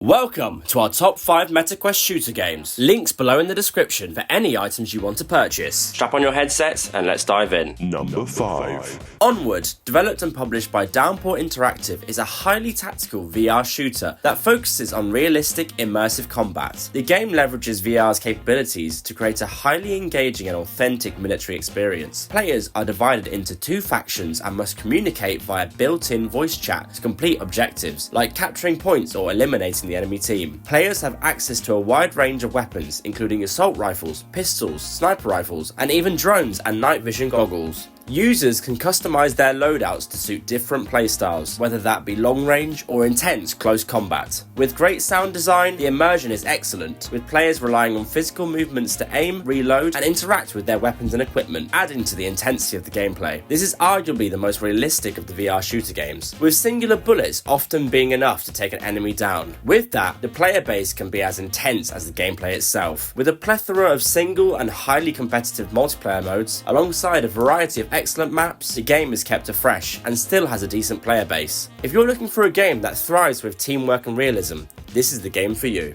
Welcome to our top 5 MetaQuest shooter games. Links below in the description for any items you want to purchase. Strap on your headsets and let's dive in. Number 5. Onward, developed and published by Downpour Interactive, is a highly tactical VR shooter that focuses on realistic, immersive combat. The game leverages VR's capabilities to create a highly engaging and authentic military experience. Players are divided into 2 factions and must communicate via built-in voice chat to complete objectives, like capturing points or eliminating the enemy team. Players have access to a wide range of weapons, including assault rifles, pistols, sniper rifles, and even drones and night vision goggles. Users can customize their loadouts to suit different playstyles, whether that be long range or intense close combat. With great sound design, the immersion is excellent, with players relying on physical movements to aim, reload, and interact with their weapons and equipment, adding to the intensity of the gameplay. This is arguably the most realistic of the VR shooter games, with singular bullets often being enough to take an enemy down. With that, the player base can be as intense as the gameplay itself, with a plethora of single and highly competitive multiplayer modes, alongside a variety of excellent maps. The game is kept afresh and still has a decent player base. If you're looking for a game that thrives with teamwork and realism, this is the game for you.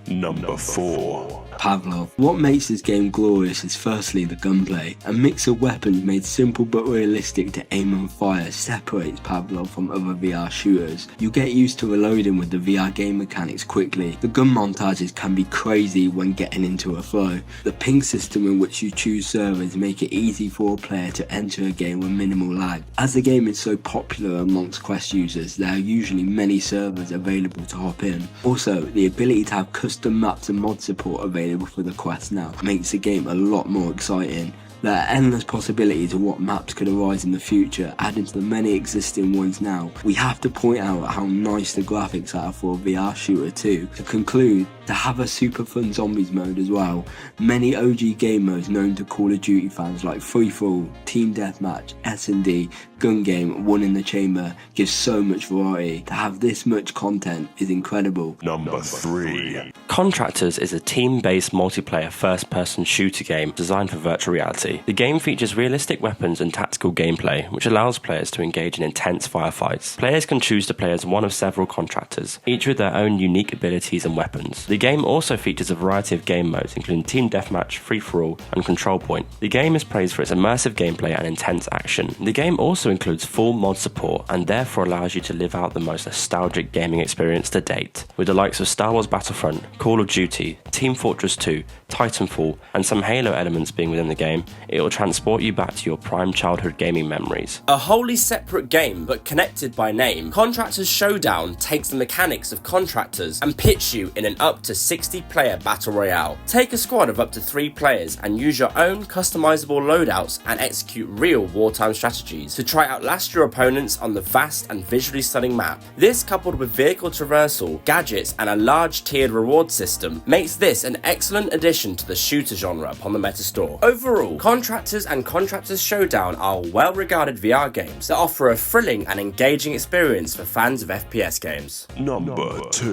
Number 4. Pavlov. What makes this game glorious is firstly the gunplay. A mix of weapons made simple but realistic to aim and fire separates Pavlov from other VR shooters. You get used to reloading with the VR game mechanics quickly. The gun montages can be crazy when getting into a flow. The ping system in which you choose servers make it easy for a player to enter a game with minimal lag. As the game is so popular amongst Quest users, there are usually many servers available to hop in. Also, the ability to have custom maps and mod support available for the Quest now makes the game a lot more exciting. There are endless possibilities of what maps could arise in the future, adding to the many existing ones now. We have to point out how nice the graphics are for a VR shooter too. To conclude, to have a super fun zombies mode as well. Many OG game modes known to Call of Duty fans like Free For All, Team Deathmatch, S&D, Gun Game, One in the Chamber gives so much variety. To have this much content is incredible. Number 3. Contractors is a team-based multiplayer first-person shooter game designed for virtual reality. The game features realistic weapons and tactical gameplay, which allows players to engage in intense firefights. Players can choose to play as one of several contractors, each with their own unique abilities and weapons. The game also features a variety of game modes, including Team Deathmatch, Free For All, and Control Point. The game is praised for its immersive gameplay and intense action. The game also includes full mod support, and therefore allows you to live out the most nostalgic gaming experience to date, with the likes of Star Wars Battlefront, Call of Duty, Team Fortress 2, Titanfall, and some Halo elements being within the game. It will transport you back to your prime childhood gaming memories. A wholly separate game but connected by name, Contractors Showdown takes the mechanics of Contractors and pits you in an up to 60-player battle royale. Take a squad of up to 3 players and use your own customizable loadouts and execute real wartime strategies to try outlast your opponents on the vast and visually stunning map. This, coupled with vehicle traversal, gadgets, and a large tiered reward system, makes this an excellent addition to the shooter genre upon the Meta Store. Overall, Contractors and Contractors Showdown are well-regarded VR games that offer a thrilling and engaging experience for fans of FPS games. Number 2.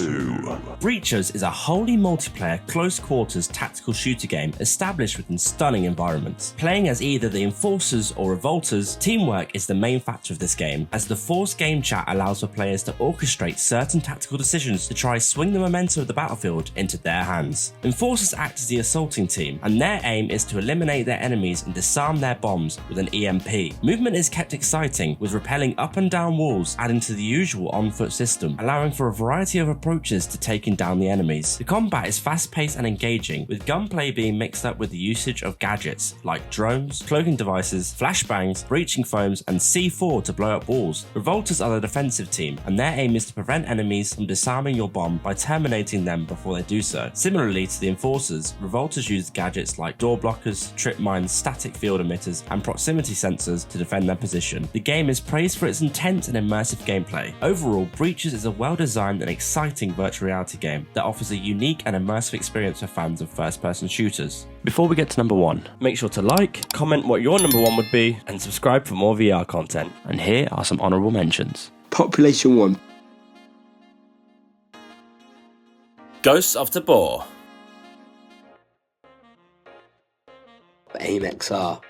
Breachers is a wholly multiplayer, close-quarters tactical shooter game established within stunning environments. Playing as either the Enforcers or Revolters, teamwork is the main factor of this game, as the Force game chat allows for players to orchestrate certain tactical decisions to try swing the momentum of the battlefield into their hands. Enforcers act as the assaulting team, and their aim is to eliminate their enemies and disarm their bombs with an EMP. Movement is kept exciting, with rappelling up and down walls adding to the usual on-foot system, allowing for a variety of approaches to taking down the enemies. The combat is fast-paced and engaging, with gunplay being mixed up with the usage of gadgets like drones, cloaking devices, flashbangs, breaching foams, and C4 to blow up walls. Revolters are the defensive team, and their aim is to prevent enemies from disarming your bomb by terminating them before they do so. Similarly to the Enforcers, Revolters use gadgets like door blockers, trip mines, static field emitters, and proximity sensors to defend their position. The game is praised for its intense and immersive gameplay. Overall, Breachers is a well-designed and exciting virtual reality game that offers a unique and immersive experience for fans of first-person shooters. Before we get to number 1, make sure to like, comment what your number 1 would be, and subscribe for more VR content. And here are some honourable mentions. Population 1. Ghosts of Tabor. AimXR.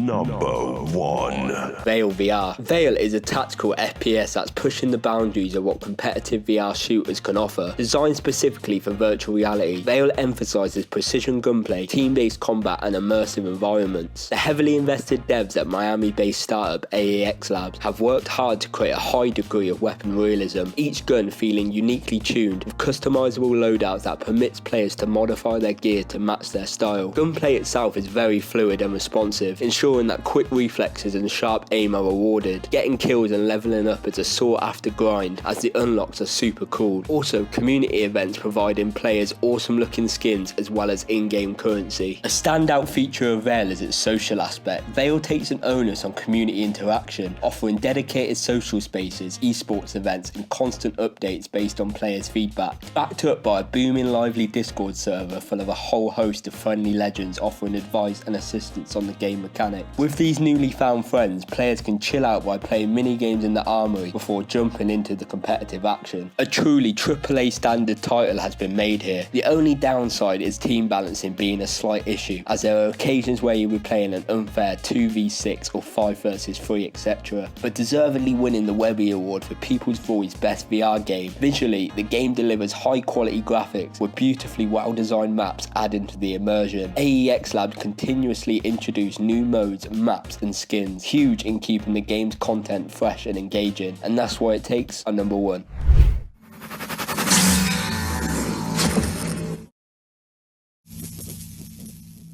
Number 1. Veil VR. Veil is a tactical FPS that's pushing the boundaries of what competitive VR shooters can offer. Designed specifically for virtual reality, Veil emphasizes precision gunplay, team-based combat and immersive environments. The heavily invested devs at Miami-based startup AimXR Labs have worked hard to create a high degree of weapon realism, each gun feeling uniquely tuned with customizable loadouts that permits players to modify their gear to match their style. Gunplay itself is very fluid and responsive, ensuring that quick reflexes and sharp aim are rewarded. Getting kills and leveling up is a sought after grind, as the unlocks are super cool. Also, community events providing players awesome looking skins as well as in-game currency. A standout feature of Veil is its social aspect. Veil takes an onus on community interaction, offering dedicated social spaces, esports events and constant updates based on players' feedback. Backed up by a booming lively Discord server full of a whole host of friendly legends offering advice and assistance on the game mechanics. With these newly found friends, players can chill out by playing mini games in the armory before jumping into the competitive action. A truly AAA standard title has been made here. The only downside is team balancing being a slight issue, as there are occasions where you'll be playing an unfair 2v6 or 5 versus 3 etc. But deservedly winning the Webby Award for People's Voice Best VR Game. Visually, the game delivers high quality graphics with beautifully well designed maps adding to the immersion. AimXR Labs continuously introduce new modes, maps and skins, huge in keeping the game's content fresh and engaging, and that's why it takes a number 1.